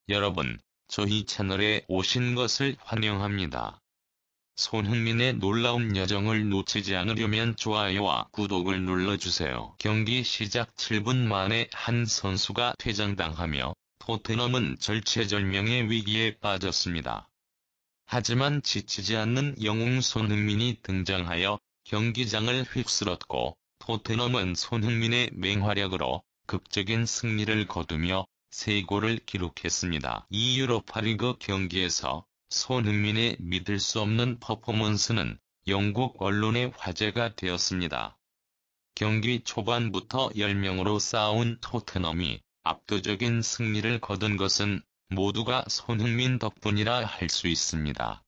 여러분, 저희 채널에 오신 것을 환영합니다. 손흥민의 놀라운 여정을 놓치지 않으려면 좋아요와 구독을 눌러주세요. 경기 시작 7분 만에 한 선수가 퇴장당하며 토트넘은 절체절명의 위기에 빠졌습니다. 하지만 지치지 않는 영웅 손흥민이 등장하여 경기장을 휩쓸었고, 토트넘은 손흥민의 맹활약으로 극적인 승리를 거두며 3골을 기록했습니다. 이 유로파리그 경기에서 손흥민의 믿을 수 없는 퍼포먼스는 영국 언론의 화제가 되었습니다. 경기 초반부터 10명으로 싸운 토트넘이 압도적인 승리를 거둔 것은 모두가 손흥민 덕분이라 할 수 있습니다.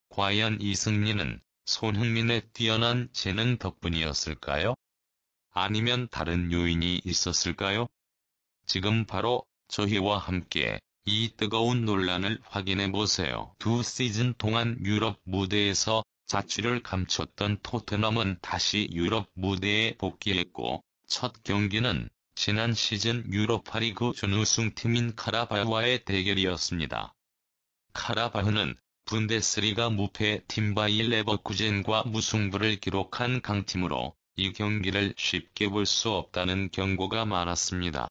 과연 이 승리는 손흥민의 뛰어난 재능 덕분이었을까요? 아니면 다른 요인이 있었을까요? 지금 바로 저희와 함께 이 뜨거운 논란을 확인해보세요. 2시즌 동안 유럽 무대에서 자취를 감췄던 토트넘은 다시 유럽 무대에 복귀했고, 첫 경기는 지난 시즌 유로파리그 준우승팀인 카라바흐와의 대결이었습니다. 카라바흐는 분데스리가 무패 팀 바이엘 레버쿠젠과 무승부를 기록한 강팀으로 이 경기를 쉽게 볼 수 없다는 경고가 많았습니다.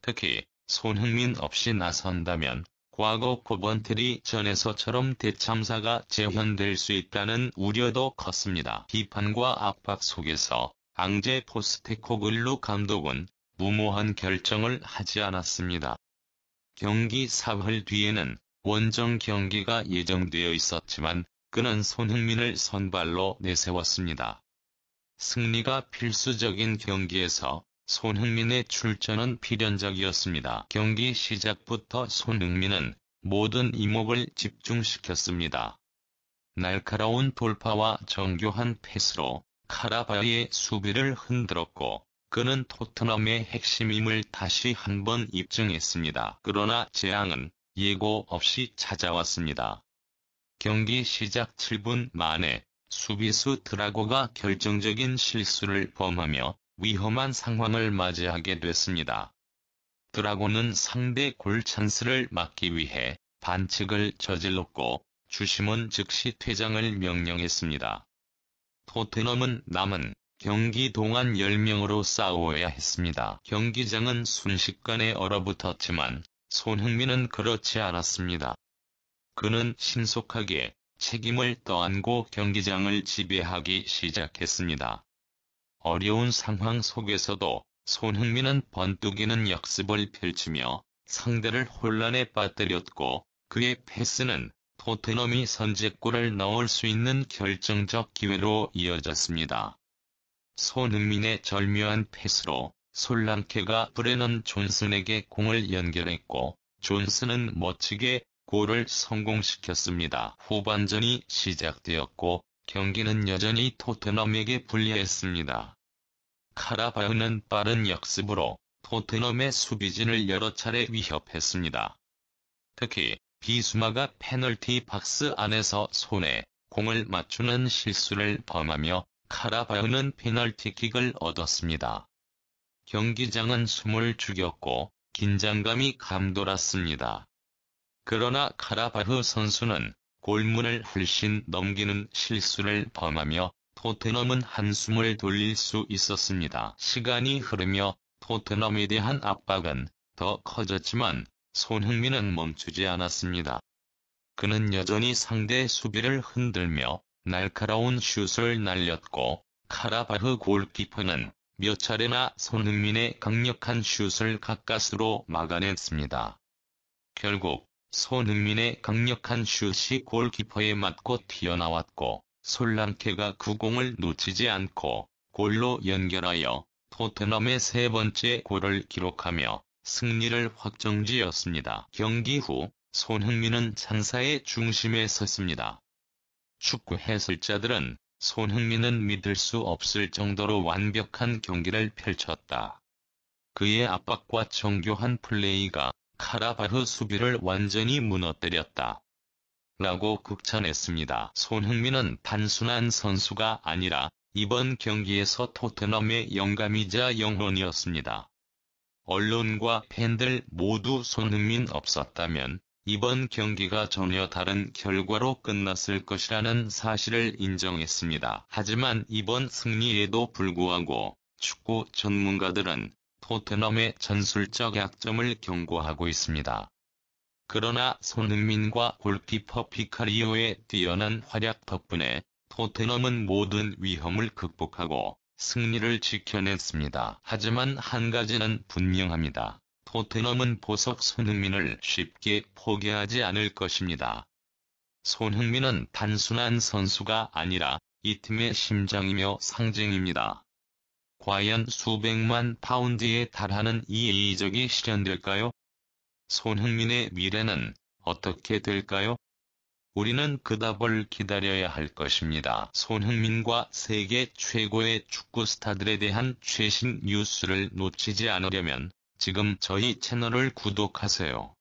특히 손흥민 없이 나선다면 과거 코번트리 전에서처럼 대참사가 재현될 수 있다는 우려도 컸습니다. 비판과 압박 속에서 앙제 포스테코글루 감독은 무모한 결정을 하지 않았습니다. 경기 사흘 뒤에는 원정 경기가 예정되어 있었지만 그는 손흥민을 선발로 내세웠습니다. 승리가 필수적인 경기에서 손흥민의 출전은 필연적이었습니다. 경기 시작부터 손흥민은 모든 이목을 집중시켰습니다. 날카로운 돌파와 정교한 패스로 카라바흐의 수비를 흔들었고, 그는 토트넘의 핵심임을 다시 한번 입증했습니다. 그러나 재앙은 예고 없이 찾아왔습니다. 경기 시작 7분 만에 수비수 드라고가 결정적인 실수를 범하며 위험한 상황을 맞이하게 됐습니다. 드라고는 상대 골 찬스를 막기 위해 반칙을 저질렀고, 주심은 즉시 퇴장을 명령했습니다. 토트넘은 남은 경기 동안 10명으로 싸워야 했습니다. 경기장은 순식간에 얼어붙었지만 손흥민은 그렇지 않았습니다. 그는 신속하게 책임을 떠안고 경기장을 지배하기 시작했습니다. 어려운 상황 속에서도 손흥민은 번뜩이는 역습을 펼치며 상대를 혼란에 빠뜨렸고, 그의 패스는 토트넘이 선제골을 넣을 수 있는 결정적 기회로 이어졌습니다. 손흥민의 절묘한 패스로 솔랑케가 브레넌 존슨에게 공을 연결했고, 존슨은 멋지게 골을 성공시켰습니다. 후반전이 시작되었고, 경기는 여전히 토트넘에게 불리했습니다. 카라바흐는 빠른 역습으로 토트넘의 수비진을 여러 차례 위협했습니다. 특히 비수마가 페널티 박스 안에서 손에 공을 맞추는 실수를 범하며 카라바흐는 페널티킥을 얻었습니다. 경기장은 숨을 죽였고 긴장감이 감돌았습니다. 그러나 카라바흐 선수는 골문을 흘신 넘기는 실수를 범하며 토트넘은 한숨을 돌릴 수 있었습니다. 시간이 흐르며 토트넘에 대한 압박은 더 커졌지만 손흥민은 멈추지 않았습니다. 그는 여전히 상대 수비를 흔들며 날카로운 슛을 날렸고, 카라바흐 골키퍼는 몇 차례나 손흥민의 강력한 슛을 가까스로 막아냈습니다. 결국 손흥민의 강력한 슛이 골키퍼에 맞고 튀어나왔고, 솔랑케가 그 공을 놓치지 않고 골로 연결하여 토트넘의 세 번째 골을 기록하며 승리를 확정지었습니다. 경기 후 손흥민은 찬사의 중심에 섰습니다. 축구 해설자들은 손흥민은 믿을 수 없을 정도로 완벽한 경기를 펼쳤다. 그의 압박과 정교한 플레이가 카라바흐 수비를 완전히 무너뜨렸다. 라고 극찬했습니다. 손흥민은 단순한 선수가 아니라 이번 경기에서 토트넘의 영감이자 영혼이었습니다. 언론과 팬들 모두 손흥민 없었다면 이번 경기가 전혀 다른 결과로 끝났을 것이라는 사실을 인정했습니다. 하지만 이번 승리에도 불구하고 축구 전문가들은 토트넘의 전술적 약점을 경고하고 있습니다. 그러나 손흥민과 골키퍼 비카리오의 뛰어난 활약 덕분에 토트넘은 모든 위험을 극복하고 승리를 지켜냈습니다. 하지만 한 가지는 분명합니다. 토트넘은 보석 손흥민을 쉽게 포기하지 않을 것입니다. 손흥민은 단순한 선수가 아니라 이 팀의 심장이며 상징입니다. 과연 수백만 파운드에 달하는 이 이적이 실현될까요? 손흥민의 미래는 어떻게 될까요? 우리는 그 답을 기다려야 할 것입니다. 손흥민과 세계 최고의 축구 스타들에 대한 최신 뉴스를 놓치지 않으려면 지금 저희 채널을 구독하세요.